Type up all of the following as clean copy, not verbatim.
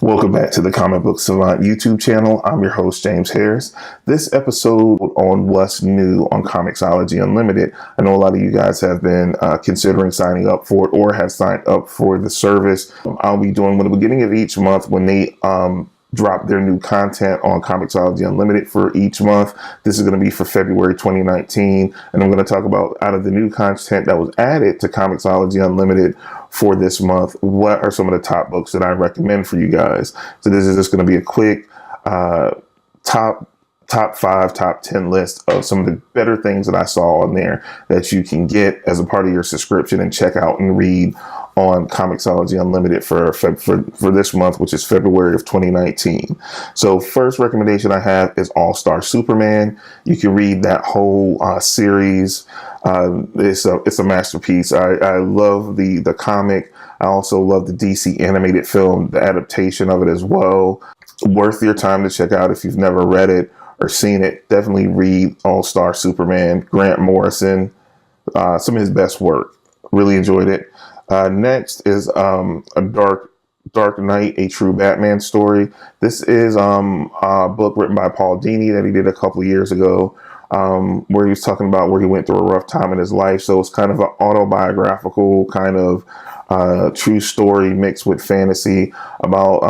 Welcome back to the Comic Book Savant YouTube channel. I'm your host, James Harris. This episode on what's new on Comixology Unlimited. I know a lot of you guys have been considering signing up for it or have signed up for the service. I'll be doing at the beginning of each month when they drop their new content on Comixology Unlimited for each month. This is going to be for February 2019, and I'm going to talk about, out of the new content that was added to Comixology Unlimited for this month, what are some of the top books that I recommend for you guys. So this is just going to be a quick top 5, top 10 list of some of the better things that I saw on there that you can get as a part of your subscription and check out and read on Comixology Unlimited for this month, which is February of 2019. So first recommendation I have is All-Star Superman. You can read that whole series. It's a masterpiece. I love the comic. I also love the DC animated film, the adaptation of it as well. Worth your time to check out if you've never read it or seen it. Definitely read All-Star Superman. Grant Morrison, some of his best work. Really enjoyed it. Next is a Dark Knight, a true Batman story. This is a book written by Paul Dini that he did a couple of years ago, where he was talking about where he went through a rough time in his life. So it's kind of an autobiographical kind of true story mixed with fantasy about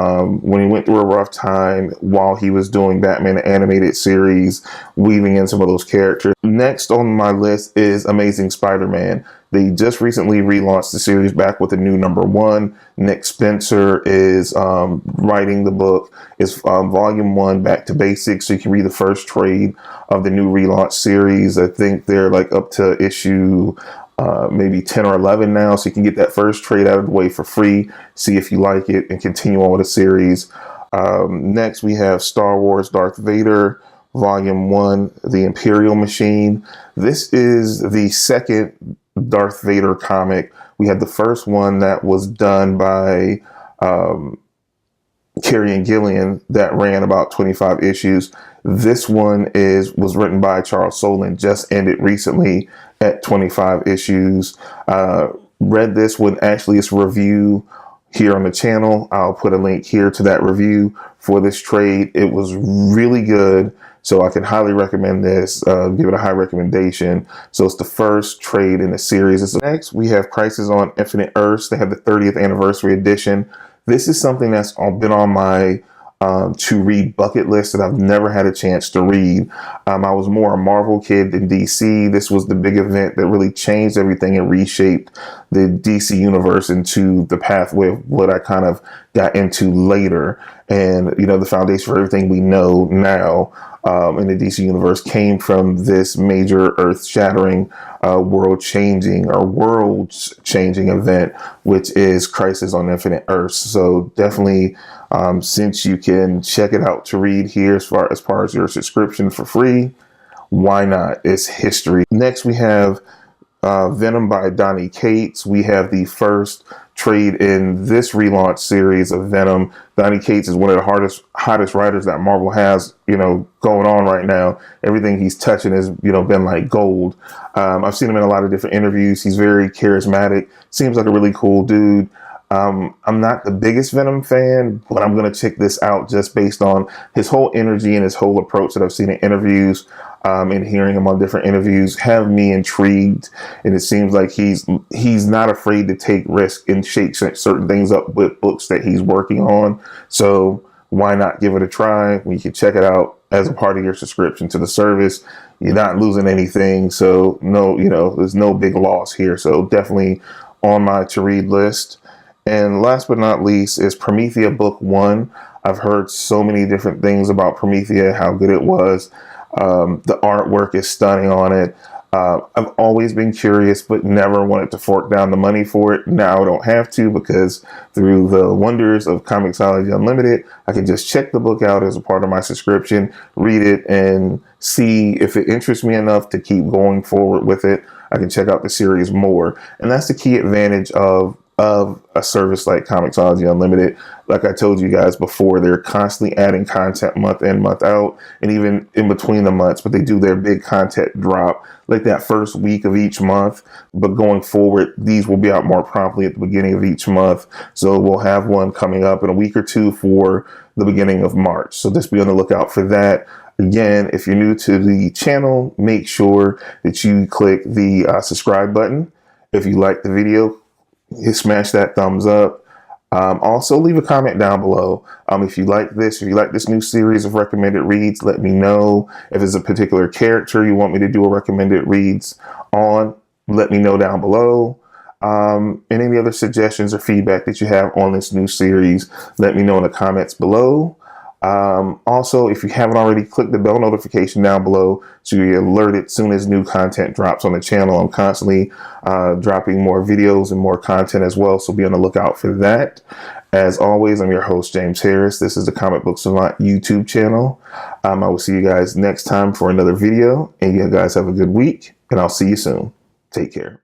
when he went through a rough time while he was doing Batman the animated series, weaving in some of those characters. Next on my list is Amazing Spider-Man. They just recently relaunched the series back with a new #1. Nick Spencer is writing the book. It's volume 1, Back to Basics. So you can read the first trade of the new relaunch series. I think they're like up to issue maybe 10 or 11 now. So you can get that first trade out of the way for free. See if you like it and continue on with the series. Next, we have Star Wars Darth Vader, Volume 1, The Imperial Machine. This is the second Darth Vader comic. We had the first one that was done by Carrie and Gillian that ran about 25 issues. This one was written by Charles Soule, just ended recently at 25 issues. Read this one. Actually, it's a review here on the channel. I'll put a link here to that review for this trade. It was really good. So I can highly recommend this, give it a high recommendation. So it's the first trade in the series. Next, we have Crisis on Infinite Earths. They have the 30th anniversary edition. This is something that's been on my to read bucket list that I've never had a chance to read. I was more a Marvel kid than DC. This was the big event that really changed everything and reshaped the DC universe into the pathway of what I kind of got into later. And, you know, the foundation for everything we know now in the DC universe came from this major earth-shattering, world-changing event, which is Crisis on Infinite Earths. So definitely, since you can check it out to read here as far as your subscription for free, why not? It's history. Next, we have Venom by Donny Cates. We have the first trade in this relaunch series of Venom. Donny Cates is one of the hottest writers that Marvel has, you know, going on right now. Everything he's touching has, you know, been like gold. I've seen him in a lot of different interviews. He's very charismatic. Seems like a really cool dude. I'm not the biggest Venom fan, but I'm going to check this out just based on his whole energy and his whole approach that I've seen in interviews and hearing him on different interviews have me intrigued. And it seems like he's not afraid to take risks and shake certain things up with books that he's working on. So why not give it a try? You can check it out as a part of your subscription to the service. You're not losing anything. So no, you know, there's no big loss here. So definitely on my to read list. And last but not least is Promethea Book 1. I've heard so many different things about Promethea, how good it was. The artwork is stunning on it. I've always been curious, but never wanted to fork down the money for it. Now I don't have to, because through the wonders of Comixology Unlimited, I can just check the book out as a part of my subscription, read it, and see if it interests me enough to keep going forward with it. I can check out the series more. And that's the key advantage of of a service like Comixology Unlimited. Like I told you guys before, they're constantly adding content month in, month out, and even in between the months, but they do their big content drop like that first week of each month. But going forward, these will be out more promptly at the beginning of each month. So we'll have one coming up in a week or two for the beginning of March. So just be on the lookout for that. Again, if you're new to the channel, make sure that you click the subscribe button. If you like the video, smash that thumbs up. Also, leave a comment down below. If you like this new series of recommended reads, let me know. If there's a particular character you want me to do a recommended reads on, let me know down below. And any other suggestions or feedback that you have on this new series, let me know in the comments below. Also, if you haven't already, click the bell notification down below so you're alerted as soon as new content drops on the channel. I'm constantly dropping more videos and more content as well, so be on the lookout for that. As always, I'm your host, James Harris. This is the Comic Book Savant YouTube channel. I will see you guys next time for another video, and you guys have a good week, and I'll see you soon. Take care.